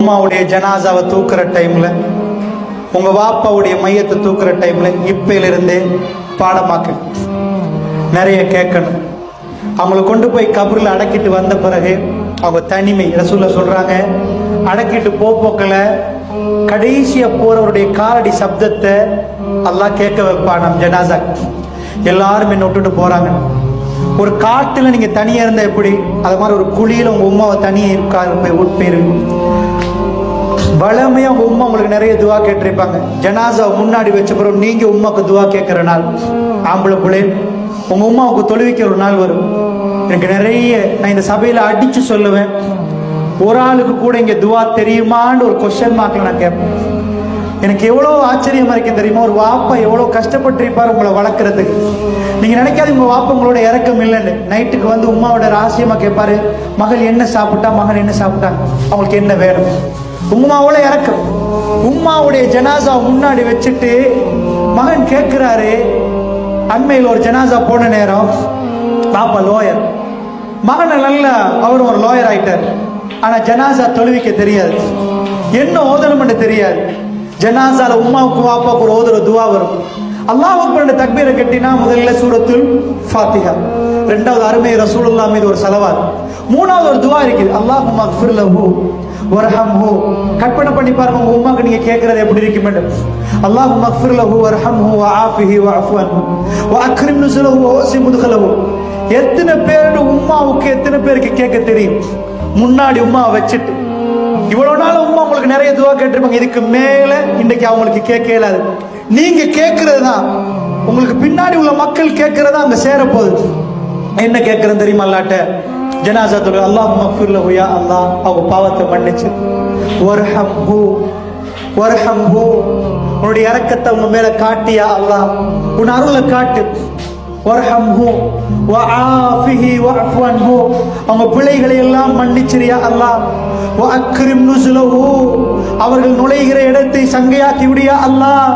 அம்மாவுடைய ஜனாசாவை தூக்குற டைம்ல, உங்க வாப்பாவுடைய மையத்தை தூக்குற டைம்ல இப்பையிலிருந்தே பாடமாக்கு நிறைய கேட்கணும். அவங்களை கொண்டு போய் கபரில் அடக்கிட்டு வந்த பிறகு அவங்க தனிமை ரசூலுல்லாஹ் சொல்றாங்க, அடக்கிட்டு போக்கல கடைசியா போறவருடைய காலடி சப்தத்தை அல்லாஹ் கேட்க வைப்பான். நம் ஜனாசா எல்லாரும் என்ன விட்டுட்டு போறாங்க. ஒரு காட்டுல நீங்க தனியா இருந்தா எப்படி, அது மாதிரி ஒரு குழியில உங்க உமாவை தனியா இருக்காது போய் உட்பேருங்க. வளமையா உங்க உம்மா உங்களுக்கு நிறைய துவா கேட்டிருப்பாங்க. ஜனாசா முன்னாடி வச்ச பிறகு நீங்க உம்மாக்கு துவா கேட்கிற நாள், ஆம்பளை பிள்ளை உங்க உம்மாவுக்கு தொழுவிக்கிற ஒரு நாள் வரும். எனக்கு நிறைய நான் இந்த சபையில அடிச்சு சொல்லுவேன், ஒரு ஆளுக்கு கூட இங்க துவா தெரியுமான்னு ஒரு கொஸ்டின் மார்க்ல நான் கேட்பேன். எனக்கு எவ்வளவு ஆச்சரியமா இருக்கு தெரியுமா, ஒரு வாப்பா எவ்வளவு கஷ்டப்பட்டிருப்பாரு உங்களை வளர்க்கறதுக்கு. நீங்க நினைக்காது உங்க வாப்பா உங்களோட இறக்கம் இல்லைன்னு. நைட்டுக்கு வந்து உம்மாவோட ரகசியமா கேட்பாரு, மகள் என்ன சாப்பிட்டா, மகன் என்ன சாப்பிட்டாங்க, அவங்களுக்கு என்ன வேணும். உம்மாவோட இறக்கம். உம்மாவுடைய ஜனாசா முன்னாடி வச்சுட்டு மகன் கேட்கிறாரு. அண்மையில் ஒரு ஜனாசா போன நேரம் பாப்பா லோயர், மகன் நல்லா அவர் ஒரு லோயர் ஆயிட்டார். ஆனா ஜனாசா தொழுவிக்க தெரியாது, என்ன ஓதணும்னு தெரியாது. ஜனாசால உம்மாவுக்கு வாப்பாவுக்கு ஒரு ஓதுற துவா வரும். அல்லாஹ் அக்பர் தக்பீரை கட்டினா முதல்ல சூரத்துல் ஃபாத்திஹா, ரெண்டாவது அருமை ரசூலுல்லாஹ் மீது ஒரு ஸலவாத், மூணாவது ஒரு துவா இருக்குது, அல்லாஹும்ம அக்ஃபிர் லஹு வர்ஹம்ஹு. கற்பனை பண்ணி பாருங்க உங்க உம்மாக்கு நீங்க கேட்கறது எப்படி இருக்கும். அல்லாஹும்ம அக்ஃபிர் லஹு வர்ஹம்ஹு வஆஃபிஹி வஅஃபு அன்ஹு வஅக்ரிம் நுஸுலஹு வவஸி முத்கலஹு. எத்தனை பேர் உம்மாவுக்கு எத்தனை பேருக்கு கேட்க தெரியும்? முன்னாடி உம்மாவை வச்சுட்டு இவ்வளவு நாள் உம்மா உங்களுக்கு நிறைய துவா கேட்டிருப்பாங்க. இதுக்கு மேல இன்னைக்கு அவங்களுக்கு கேட்க இயலாது. நீங்க கேட்கறது தான் உங்களுக்கு பின்னாடி உள்ள மக்கள் கேட்கறதா அங்க சேர போகுது. என்ன கேட்கறது தெரியுமா? அல்லாட்ட ஜனாசா தொழு, அல்லாஹும்ம அக்ஃபிர் லஹு, யா அல்லாஹ் அவங்க பாவத்தை மன்னிச்சு, வர்ஹம்ஹு வர்ஹம்ஹு உன்னுடைய இரக்கத்தை உங்க மேல காட்டியா அல்லாஹ், உன் அருளை காட்டு. வர்ஹம்ஹு வஆஃபிஹி வஅஃபு அன்ஹு அவங்க பிழைகளை எல்லாம் மன்னிச்சிரியா அல்லாஹ். வஅக்ரிம் நுஸுலஹு அவர்கள் நுழைகிற இடத்தை சங்கையாக்கி விடியா அல்லாஹ்.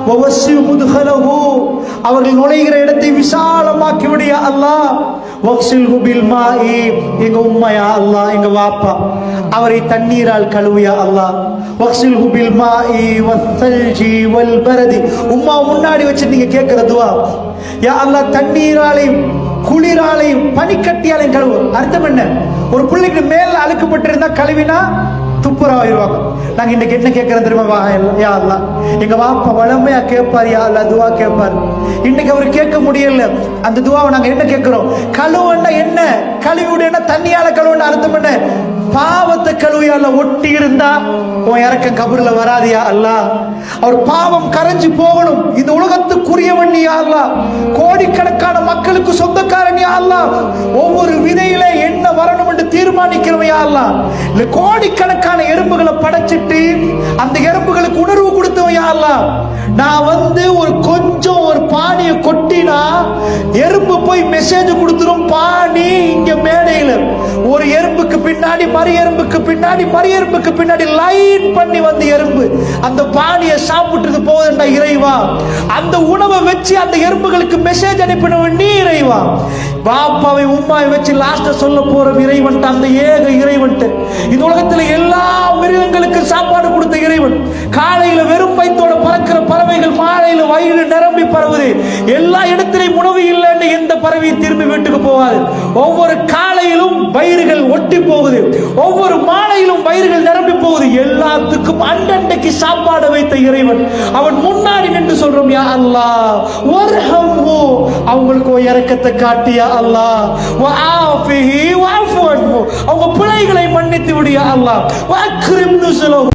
வவஸ்ஸி முத்கலஹு அவர்கள் நுழைகிற இடத்தை விசாலமாக்கி விடியா அல்லாஹ். வக்ஸில்ஹு பில் மாஇ எங்க உம்மா யா அல்லாஹ், எங்க வாப்பா அவரை தண்ணீரால் கழுவியா அல்லாஹ். வக்ஸில்ஹு பில் மாஇ வஸ்ஸல்ஜி வல் பரதி. உம்மா முன்னாடி வச்சு நீங்க கேட்கிற துவா, யா அல்லாஹ் தண்ணீராலையும் குளிராலையும் பனிக்கட்டியாலையும் கழுவு. அர்த்தம் என்ன? ஒரு பிள்ளைக்கு மேல அழுக்கப்பட்டு இருந்தா கழுவினா துப்புரவாயிருவாங்க. நாங்க இன்னைக்கு என்ன கேட்கறது தெரியுமா? யா அல்லாஹ் எங்க வாப்பா வளமையா கேட்பாரு, யா அல்லாஹ் துவா கேட்பாரு. இன்னைக்கு அவர் கேட்க முடியல. அந்த துவாவை நாங்க என்ன கேட்கிறோம்? கழுவுன்னா என்ன? கழுவி விட தண்ணியால கழுவுன்னு அர்த்தம் என்ன? பாவத்தை கழுவியால ஒட்டி இருந்தா உன் இறக்கம் கபூர்ல வராதியா அல்லாஹ். அவர் பாவம் கரைஞ்சு போகணும். இந்த உலகத்துக்குரியவன் யா அல்லாஹ், கோடிக்கணக்கான மக்களுக்கு சொந்தக்காரன் யா அல்லாஹ். ஒவ்வொரு விதையில என்ன வரணும் என்று தீர்மானிக்கிறவன் யா அல்லாஹ். இல்ல கோடிக்கணக்கான எறும்புகளை படைச்சிட்டு அந்த எறும்புகளுக்கு உணர்வு கொடுத்தவன் யா அல்லாஹ். நான் வந்து கொஞ்சம் ஒரு பானியை கொட்டினா எறும்பு போய் மெசேஜ் கொடுத்துரும், பானி இங்க மேடையில ஒரு எறும்புக்கு பின்னாடி மறு எறும்புக்கு பின்னாடி மறு எறும்புக்கு பின்னாடி லைன் பண்ணி வந்து எறும்பு அந்த பானியை சாப்பிட்டு போகுதுண்டா இறைவா. அந்த உணவை வச்சு அந்த எறும்புகளுக்கு மெசேஜ் அனுப்பினவன் நீ இறைவா. பாப்பாவை உம்மாவை வச்சு லாஸ்ட சொல்ல போற இறைவன் அந்த ஏக இறைவன். இந்த உலகத்துல எல்லா மிருகங்களுக்கு சாப்பாடு கொடுத்த இறைவன். காலையில வெறும் வயிற்றோட பறக்கிற பறவைகள் மாலையில வயிறு நிரம்பி பரவுது. எல்லா இடத்திலையும் உணவு இல்லைன்னு எந்த பறவையும் திரும்பி வீட்டுக்கு போகாது. ஒவ்வொரு காலையிலும் வயிறுகள் ஒட்டி போகுது, ஒவ்வொரு மாலையிலும் வயிறுகள் நிரம்பி போகுது. எல்லாத்துக்கும் அண்டண்டைக்கு சாப்பாடு வைத்த இறைவன். அவன் முன்னாடி நின்று சொல்றோம், யா அல்லாஹ் வர்ஹம்ஹு அவங்களுக்கு இரக்கத்தை காட்டியா அல்லாஹ். வஆஃபிஹி வஅஃபு அன்ஹு அவங்க பிழைகளை மன்னித்து விடு யா அல்லாஹ். வஅக்ரிம் நுஸுலஹு